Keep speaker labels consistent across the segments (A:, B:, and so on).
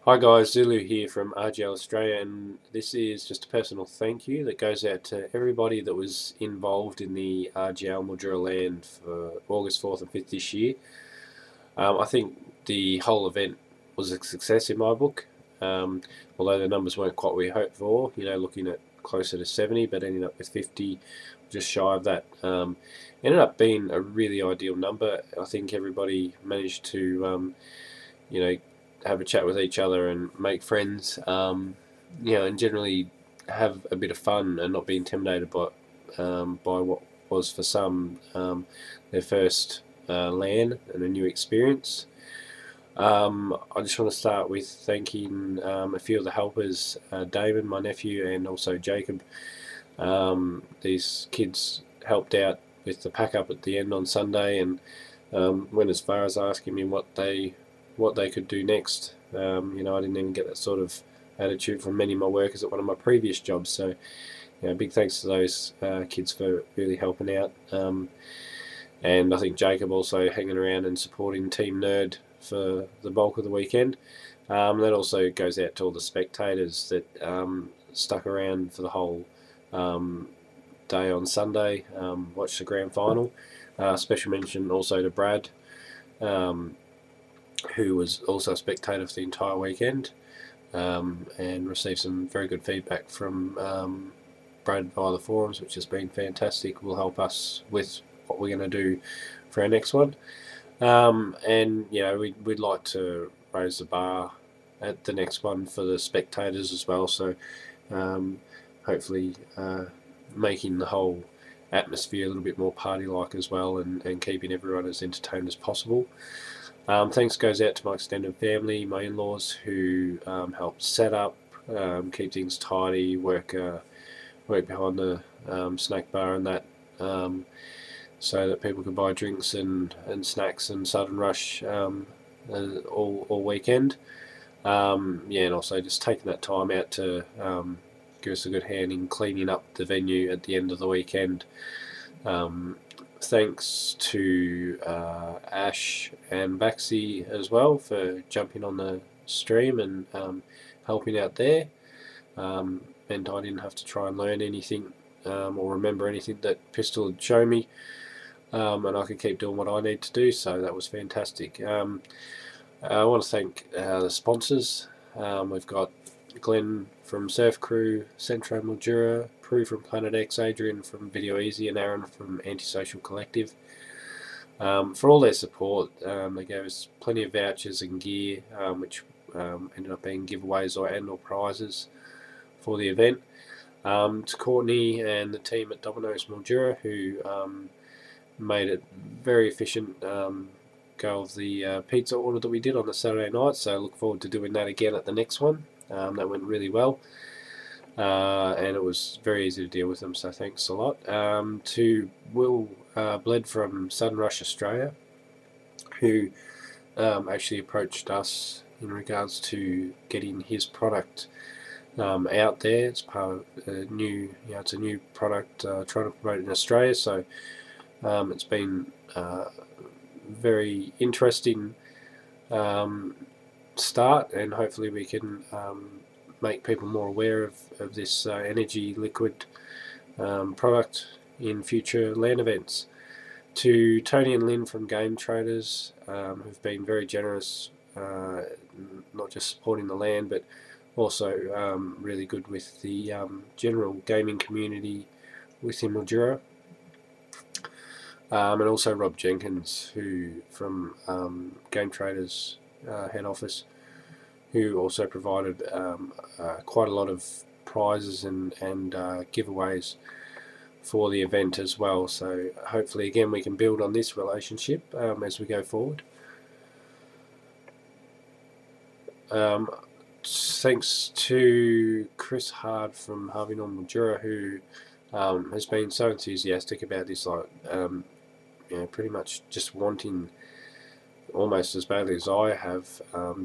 A: Hi guys, Zulu here from RGL Australia, and this is just a personal thank you that goes out to everybody that was involved in the RGL Mildura LAN for August 4th and 5th this year. I think the whole event was a success in my book, although the numbers weren't quite what we hoped for, looking at closer to 70, but ending up with 50, just shy of that. Ended up being a really ideal number. I think everybody managed to, have a chat with each other and make friends, and generally have a bit of fun and not be intimidated by what was for some their first LAN and a new experience. I just want to start with thanking a few of the helpers, Damon, my nephew, and also Jacob. These kids helped out with the pack up at the end on Sunday and went as far as asking me what they could do next. I didn't even get that sort of attitude from many of my workers at one of my previous jobs, so big thanks to those kids for really helping out. And I think Jacob also hanging around and supporting Team Nerd for the bulk of the weekend. That also goes out to all the spectators that stuck around for the whole day on Sunday, watched the grand final. Special mention also to Brad, who was also a spectator for the entire weekend, and received some very good feedback from Brad via the forums, which has been fantastic. Will help us with what we're going to do for our next one. And we'd like to raise the bar at the next one for the spectators as well, so hopefully making the whole atmosphere a little bit more party-like as well, and keeping everyone as entertained as possible. Thanks goes out to my extended family, my in-laws, who helped set up, keep things tidy, work behind the snack bar and that, so that people could buy drinks and snacks and sudden rush all weekend. And also just taking that time out to give us a good hand in cleaning up the venue at the end of the weekend. Thanks to Ash and Baxi as well for jumping on the stream and helping out there. Meant I didn't have to try and learn anything or remember anything that Pistol had shown me, and I could keep doing what I need to do, so that was fantastic. I want to thank the sponsors. We've got Glenn from Surf Crew, Centro Mildura, Prue from Planet X, Adrian from Video Easy, and Aaron from Antisocial Collective, for all their support. They gave us plenty of vouchers and gear, which ended up being giveaways or prizes for the event. To Courtney and the team at Domino's Mildura, who made it very efficient go of the pizza order that we did on the Saturday night, so I look forward to doing that again at the next one. That went really well, and it was very easy to deal with them, so thanks a lot. To Will Bled from Sudden Rush Australia, who actually approached us in regards to getting his product out there. It's part of a new, it's a new product trying to promote it in Australia, so it's been very interesting start, and hopefully we can make people more aware of this energy liquid product in future LAN events. To Tony and Lynn from Game Traders, who've been very generous, not just supporting the LAN, but also really good with the general gaming community within Mildura. And also Rob Jenkins, who from Game Traders head office, who also provided quite a lot of prizes and giveaways for the event as well. So hopefully again we can build on this relationship as we go forward. Thanks to Chris Hard from Harvey Norman Mildura, who has been so enthusiastic about this, pretty much just wanting, almost as badly as I have,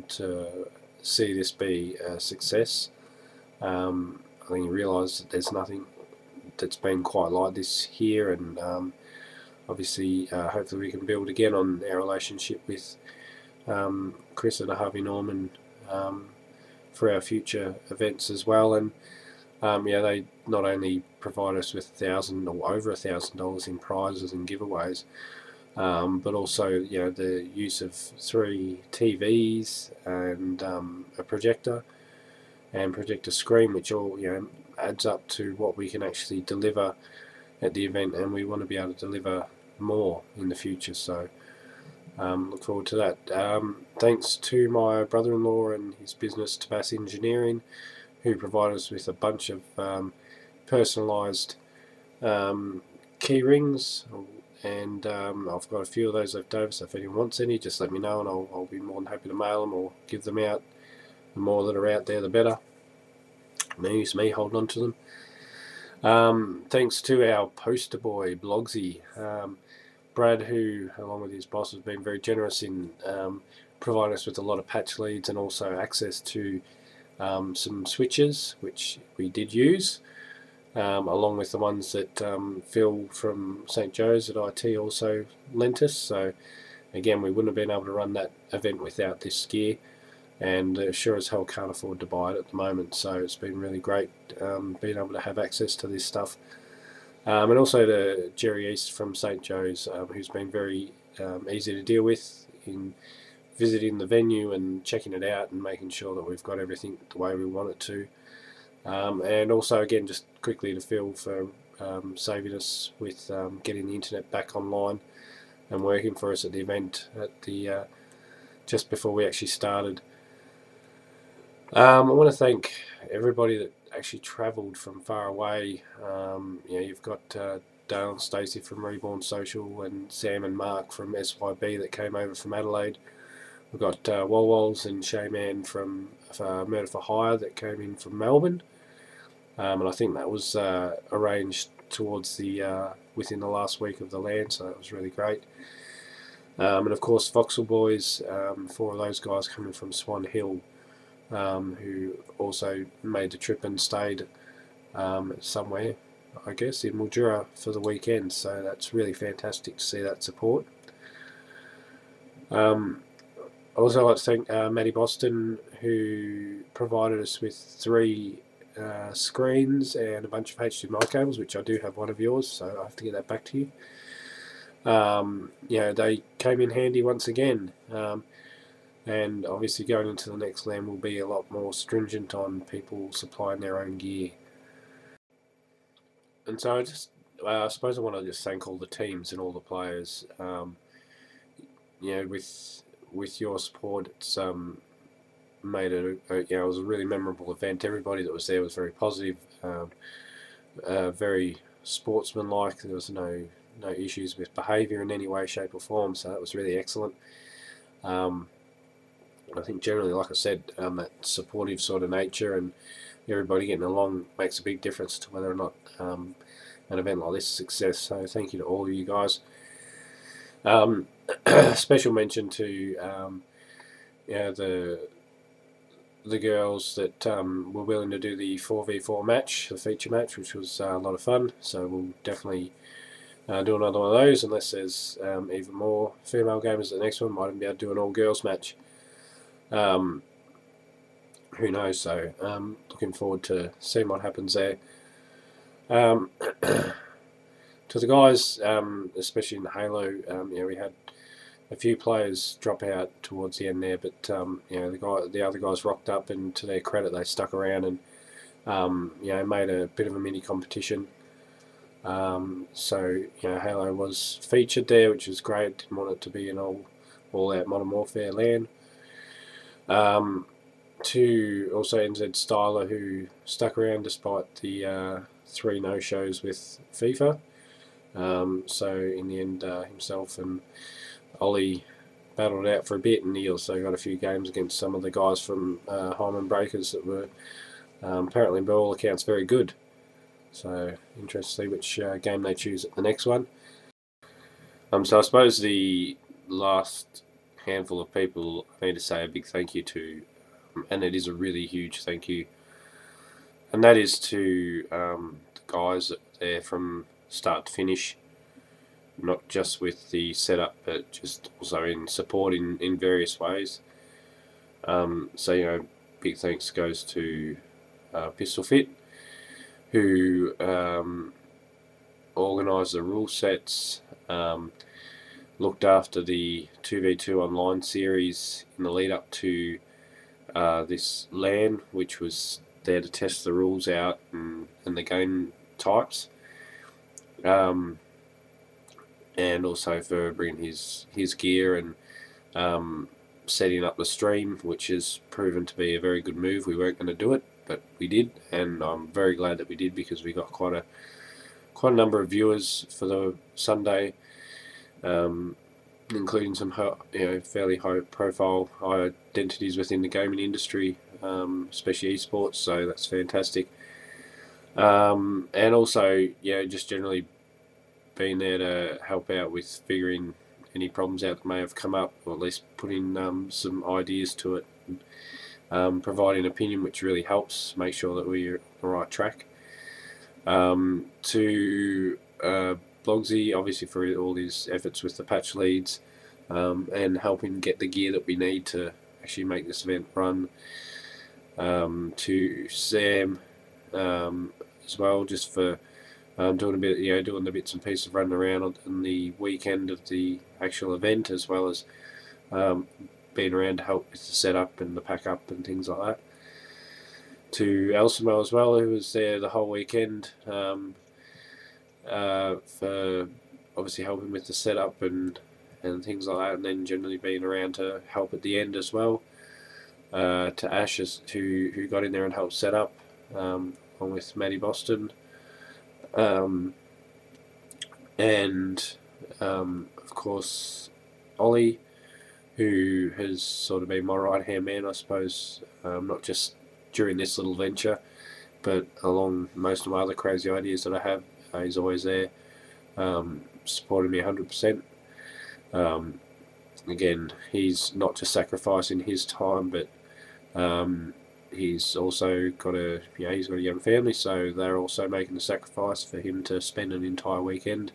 A: to see this be a success. I think he realised that there's nothing that's been quite like this here, and obviously hopefully we can build again on our relationship with Chris at Harvey Norman for our future events as well. And yeah, they not only provide us with $1,000 or over $1,000 in prizes and giveaways, but also, you know, the use of 3 TVs and a projector and projector screen, which all, you know, adds up to what we can actually deliver at the event, and we want to be able to deliver more in the future. So look forward to that. Thanks to my brother-in-law and his business Tabas Engineering, who provided us with a bunch of personalised key rings, and I've got a few of those left over, so if anyone wants any, just let me know and I'll be more than happy to mail them or give them out. The more that are out there, the better. It's me holding on to them. Thanks to our poster boy, Blogsy, Brad, who, along with his boss, has been very generous in providing us with a lot of patch leads and also access to some switches, which we did use, along with the ones that Phil from St. Joe's at IT also lent us. So again, we wouldn't have been able to run that event without this gear, and sure as hell can't afford to buy it at the moment. So it's been really great being able to have access to this stuff. And also to Jerry East from St. Joe's, who's been very easy to deal with in visiting the venue and checking it out and making sure that we've got everything the way we want it to. And also, again, just quickly to Phil for saving us with getting the internet back online and working for us at the event at the just before we actually started. I want to thank everybody that actually travelled from far away. You know, you've got Dale and Stacey from Reborn Social and Sam and Mark from SYB that came over from Adelaide. We've got Walwals and Shayman from Murder for Hire that came in from Melbourne, and I think that was arranged towards the within the last week of the LAN, so that was really great. And of course, Vauxhall Boys, 4 of those guys coming from Swan Hill, who also made the trip and stayed somewhere, I guess, in Mildura for the weekend. So that's really fantastic to see that support. I'd also like to thank Matty Boston, who provided us with 3 screens and a bunch of HDMI cables, which I do have one of yours, so I have to get that back to you. You know, they came in handy once again. And obviously going into the next LAN will be a lot more stringent on people supplying their own gear. And so I suppose I want to just thank all the teams and all the players. You know, with your support, it's made it you know, it was a really memorable event. Everybody that was there was very positive, very sportsmanlike. There was no issues with behaviour in any way, shape or form, so that was really excellent. I think generally, like I said, that supportive sort of nature and everybody getting along makes a big difference to whether or not an event like this is a success. So thank you to all of you guys. Special mention to you know, the girls that were willing to do the 4v4 match, the feature match, which was a lot of fun. So we'll definitely do another one of those, unless there's even more female gamers at the next one. Might even be able to do an all-girls match. Who knows? So looking forward to seeing what happens there. To the guys, especially in Halo, you know, we had a few players drop out towards the end there, but you know, the other guys rocked up, and to their credit, they stuck around and you know, made a bit of a mini competition. So you know, Halo was featured there, which is great. Didn't want it to be an all-out Modern Warfare LAN. To also NZ Styler, who stuck around despite the 3 no-shows with FIFA. So in the end, himself and Ollie battled it out for a bit, and he also got a few games against some of the guys from Hyman Breakers that were apparently, by all accounts, very good. So interesting to see which game they choose at the next one. So I suppose the last handful of people I need to say a big thank you to, and it is a really huge thank you, and that is to the guys that are there from start to finish, not just with the setup, but just also in support in various ways. So, you know, big thanks goes to Pistol Fit, who organised the rule sets, looked after the 2v2 online series in the lead up to this LAN, which was there to test the rules out and the game types, and also for bringing his gear and setting up the stream, which has proven to be a very good move. We weren't going to do it, but we did, and I'm very glad that we did, because we got quite a number of viewers for the Sunday, including some fairly high profile, high identities within the gaming industry, especially esports. So that's fantastic. And also, just generally being there to help out with figuring any problems out that may have come up, or at least putting some ideas to it, and providing opinion, which really helps make sure that we're on the right track. To Blogsy, obviously, for all his efforts with the patch leads, and helping get the gear that we need to actually make this event run. To Sam as well, just for doing a bit, doing the bits and pieces, running around on the weekend of the actual event, as well as being around to help with the setup and the pack up and things like that. To Elsimo as well, who was there the whole weekend, for obviously helping with the setup and things like that, and then generally being around to help at the end as well. To Ash, who got in there and helped set up, along with Maddie Boston, and of course Ollie, who has sort of been my right hand man, I suppose, not just during this little venture, but along most of my other crazy ideas that I have. He's always there, supporting me 100%. Again, he's not just sacrificing his time, but he's also got he's got a young family, so they're also making the sacrifice for him to spend an entire weekend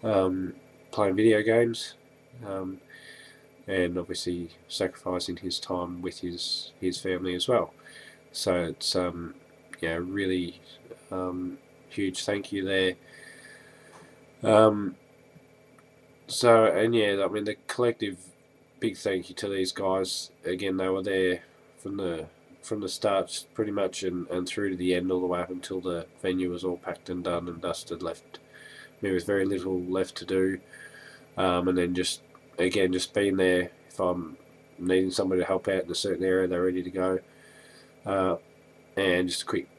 A: playing video games, and obviously sacrificing his time with his family as well. So it's really huge thank you there. I mean, the collective big thank you to these guys. Again, they were there from the start pretty much, and through to the end, all the way up until the venue was all packed and done and dusted, left me with very little left to do. And then just being there, if I'm needing somebody to help out in a certain area, they're ready to go. And just a quick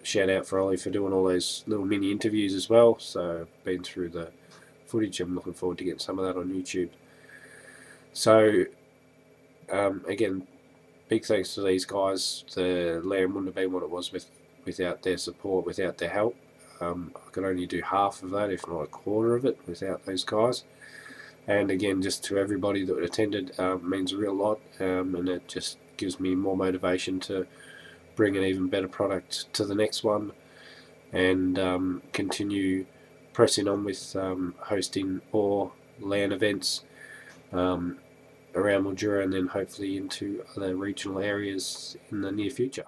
A: shout out for Ollie for doing all those little mini interviews as well. So I've been through the footage. I'm looking forward to getting some of that on YouTube. So again, big thanks to these guys. The LAN wouldn't have been what it was without their support, without their help. I could only do half of that, if not a quarter of it, without those guys. And again, just to everybody that attended, means a real lot, and it just gives me more motivation to bring an even better product to the next one, and continue pressing on with hosting more LAN events around Mildura, and then hopefully into other regional areas in the near future.